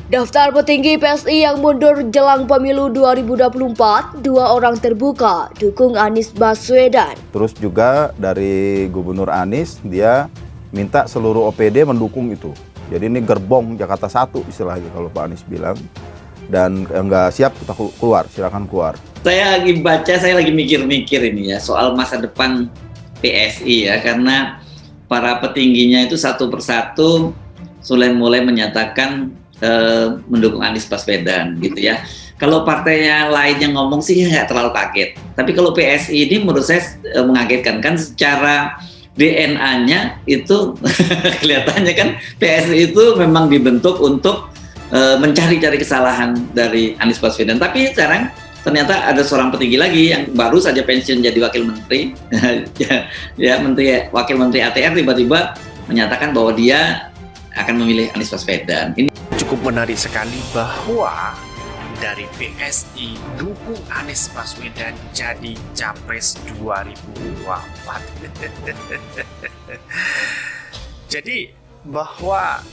Daftar petinggi PSI yang mundur jelang pemilu 2024, 2 orang terbuka dukung Anies Baswedan. Terus juga dari Gubernur Anies, dia minta seluruh OPD mendukung itu. Jadi ini gerbong Jakarta 1 istilahnya kalau Pak Anies bilang. Dan nggak siap kita keluar, silakan keluar. Saya lagi baca, saya lagi mikir-mikir ini ya soal masa depan PSI ya, karena para petingginya itu satu persatu mulai menyatakan mendukung Anies Baswedan gitu ya. Kalau partainya lain yang ngomong sih nggak terlalu kaget. Tapi kalau PSI ini menurut saya mengagetkan, kan secara DNA-nya itu kelihatannya kan PSI itu memang dibentuk untuk mencari-cari kesalahan dari Anies Baswedan. Tapi sekarang ternyata ada seorang petinggi lagi yang baru saja pensiun jadi wakil menteri, wakil menteri ATR tiba-tiba menyatakan bahwa dia akan memilih Anies Baswedan. Ini cukup menarik sekali bahwa dari PSI dukung Anies Baswedan jadi Capres 2024. Jadi bahwa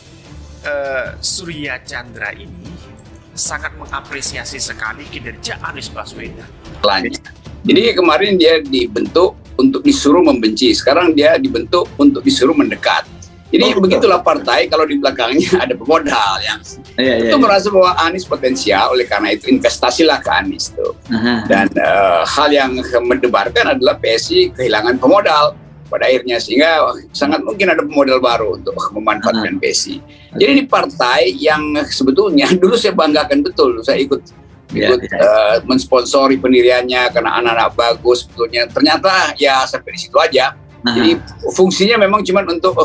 Surya Chandra ini sangat mengapresiasi sekali kinerja Anies Baswedan. Jadi kemarin dia dibentuk untuk disuruh membenci, sekarang dia dibentuk untuk disuruh mendekat. Jadi begitulah partai kalau di belakangnya ada pemodal yang itu merasa bahwa Anies potensial, oleh karena itu investasilah ke Anies tuh. Dan hal yang mendebarkan adalah PSI kehilangan pemodal pada akhirnya, sehingga sangat mungkin ada pemodal baru untuk memanfaatkan PSI. Jadi ini partai yang sebetulnya dulu saya banggakan betul, saya ikut mensponsori pendiriannya karena anak-anak bagus sebetulnya. Ternyata ya sampai di situ aja. Jadi fungsinya memang cuma untuk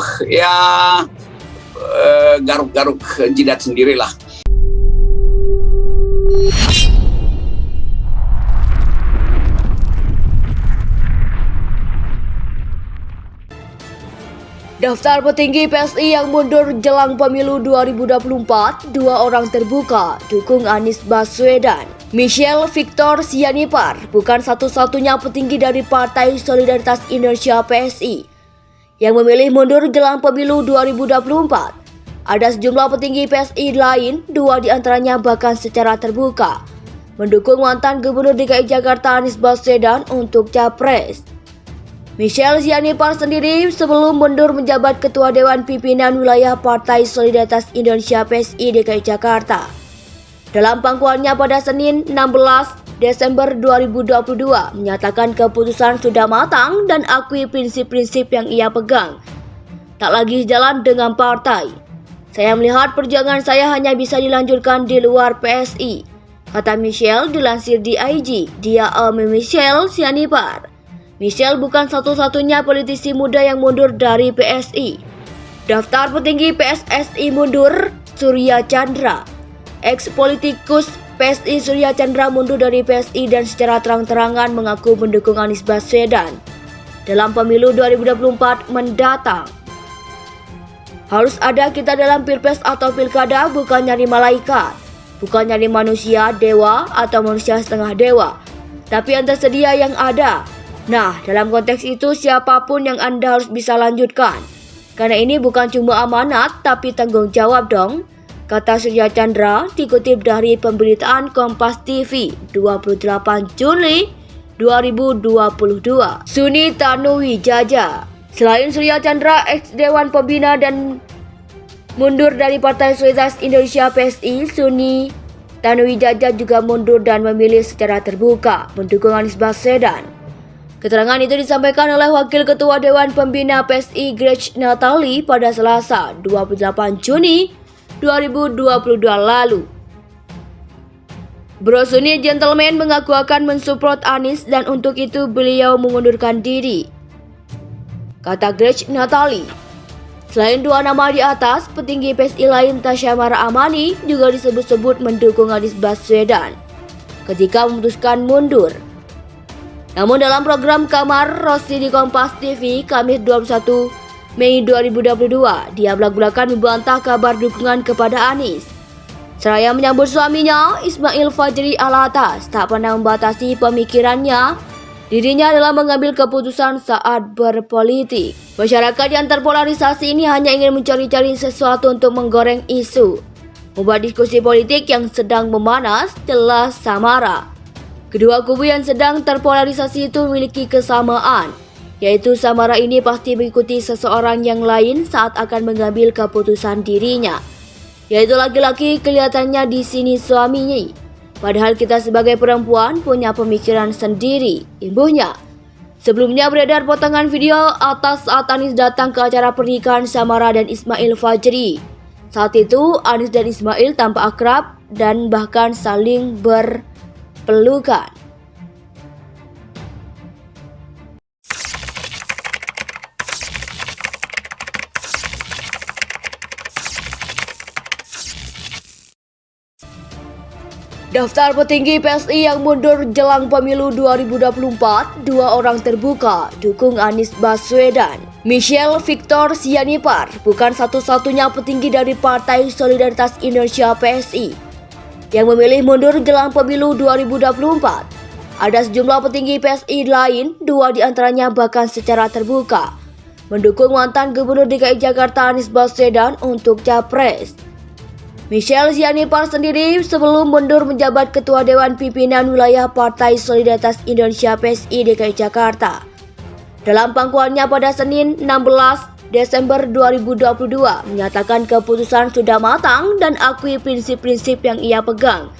garuk-garuk jidat sendirilah. Daftar petinggi PSI yang mundur jelang pemilu 2024, 2 orang terbuka dukung Anies Baswedan. Michelle Victor Sianipar bukan satu-satunya petinggi dari Partai Solidaritas Indonesia PSI yang memilih mundur jelang pemilu 2024. Ada sejumlah petinggi PSI lain, 2 diantaranya bahkan secara terbuka mendukung mantan Gubernur DKI Jakarta Anies Baswedan untuk Capres. Michelle Sianipar sendiri sebelum mundur menjabat Ketua Dewan Pimpinan Wilayah Partai Solidaritas Indonesia PSI DKI Jakarta. Dalam pangkuannya pada Senin 16 Desember 2022 menyatakan keputusan sudah matang dan akui prinsip-prinsip yang ia pegang tak lagi jalan dengan partai. Saya melihat perjuangan saya hanya bisa dilanjutkan di luar PSI, kata Michelle dilansir di IG. Dia Michelle Sianipar. Michelle bukan satu-satunya politisi muda yang mundur dari PSI. Daftar petinggi PSSI mundur, Surya Chandra. Ex-politikus PSI Surya Chandra mundur dari PSI dan secara terang-terangan mengaku mendukung Anies Baswedan dalam pemilu 2024 mendatang. Harus ada kita dalam pilpres atau pilkada, bukan nyari malaikat, bukan nyari manusia dewa atau manusia setengah dewa, tapi yang tersedia yang ada. Nah, dalam konteks itu siapapun yang Anda harus bisa lanjutkan, karena ini bukan cuma amanat tapi tanggung jawab dong, kata Surya Chandra dikutip dari pemberitaan Kompas TV 28 Juli 2022. Suni Tanuwijaya. Selain Surya Chandra, ex-Dewan Pembina dan mundur dari Partai Solidaritas Indonesia PSI, Suni Tanuwijaya juga mundur dan memilih secara terbuka mendukung Anies Baswedan. Keterangan itu disampaikan oleh Wakil Ketua Dewan Pembina PSI Grace Natali pada Selasa 28 Juni 2022 lalu. Bro Suni Gentleman mengaku akan mensupport Anies dan untuk itu beliau mengundurkan diri, kata Grace Natali. Selain 2 nama di atas, petinggi PSI lain Tasya Mara Amani juga disebut-sebut mendukung Anies Baswedan ketika memutuskan mundur. Namun dalam program Kamar Rossi di Kompas TV Kamis 21 Mei 2022, dia belak-belakan membantah kabar dukungan kepada Anies. Seraya menyambut suaminya, Ismail Fajri Alatas, tak pernah membatasi pemikirannya dirinya dalam mengambil keputusan saat berpolitik. Masyarakat yang terpolarisasi ini hanya ingin mencari-cari sesuatu untuk menggoreng isu. membuat diskusi politik yang sedang memanas jelas samara. Kedua kubu yang sedang terpolarisasi itu memiliki kesamaan, yaitu samara ini pasti mengikuti seseorang yang lain saat akan mengambil keputusan dirinya, yaitu laki-laki kelihatannya di sini suaminya. Padahal kita sebagai perempuan punya pemikiran sendiri, imbuhnya. Sebelumnya beredar potongan video atas saat Anies datang ke acara pernikahan Samara dan Ismail Fajri. Saat itu Anies dan Ismail tampak akrab dan bahkan saling berpelukan. Daftar petinggi PSI yang mundur jelang pemilu 2024, 2 orang terbuka dukung Anies Baswedan. Michelle Victor Sianipar bukan satu-satunya petinggi dari Partai Solidaritas Indonesia PSI yang memilih mundur jelang pemilu 2024. Ada sejumlah petinggi PSI lain, 2 diantaranya bahkan secara terbuka mendukung mantan Gubernur DKI Jakarta Anies Baswedan untuk capres. Michelle Sianipar sendiri sebelum mundur menjabat Ketua Dewan Pimpinan Wilayah Partai Solidaritas Indonesia PSI DKI Jakarta. Dalam pangkuannya pada Senin 16 Desember 2022 menyatakan keputusan sudah matang dan akui prinsip-prinsip yang ia pegang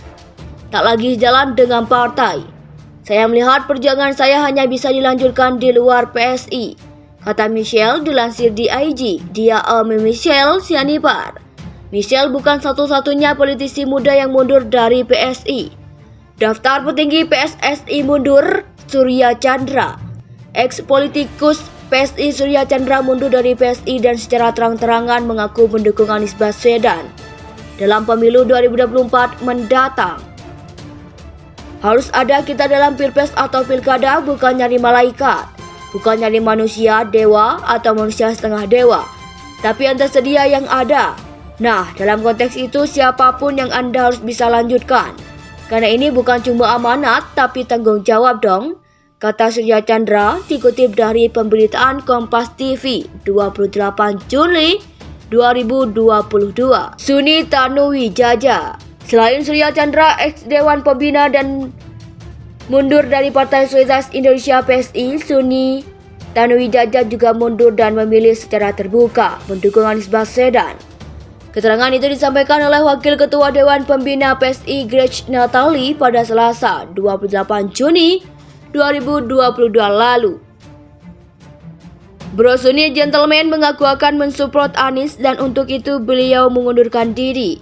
tak lagi jalan dengan partai. Saya melihat perjuangan saya hanya bisa dilanjutkan di luar PSI, kata Michelle dilansir di IG. Dia Michelle Sianipar. Michelle bukan satu-satunya politisi muda yang mundur dari PSI. Daftar petinggi PSSI mundur: Surya Chandra. Ex-politikus PSI Surya Chandra mundur dari PSI dan secara terang-terangan mengaku mendukung Anies Baswedan dalam pemilu 2024 mendatang. Harus ada kita dalam pilpres atau pilkada, bukan nyari malaikat, bukan nyari manusia dewa atau manusia setengah dewa, tapi yang tersedia yang ada. Nah, dalam konteks itu siapapun yang Anda harus bisa lanjutkan. Karena ini bukan cuma amanat, tapi tanggung jawab dong, kata Surya Chandra dikutip dari pemberitaan Kompas TV 28 Juli 2022. Suni Tanuwijaya. Selain Surya Chandra, ex-Dewan Pembina dan mundur dari Partai Solidaritas Indonesia PSI, Suni Tanuwijaya juga mundur dan memilih secara terbuka mendukung Anies Baswedan. Keterangan itu disampaikan oleh Wakil Ketua Dewan Pembina PSI Grace Natali pada Selasa 28 Juni 2022 lalu. Bro Suni Gentleman mengaku akan mensupport Anies dan untuk itu beliau mengundurkan diri.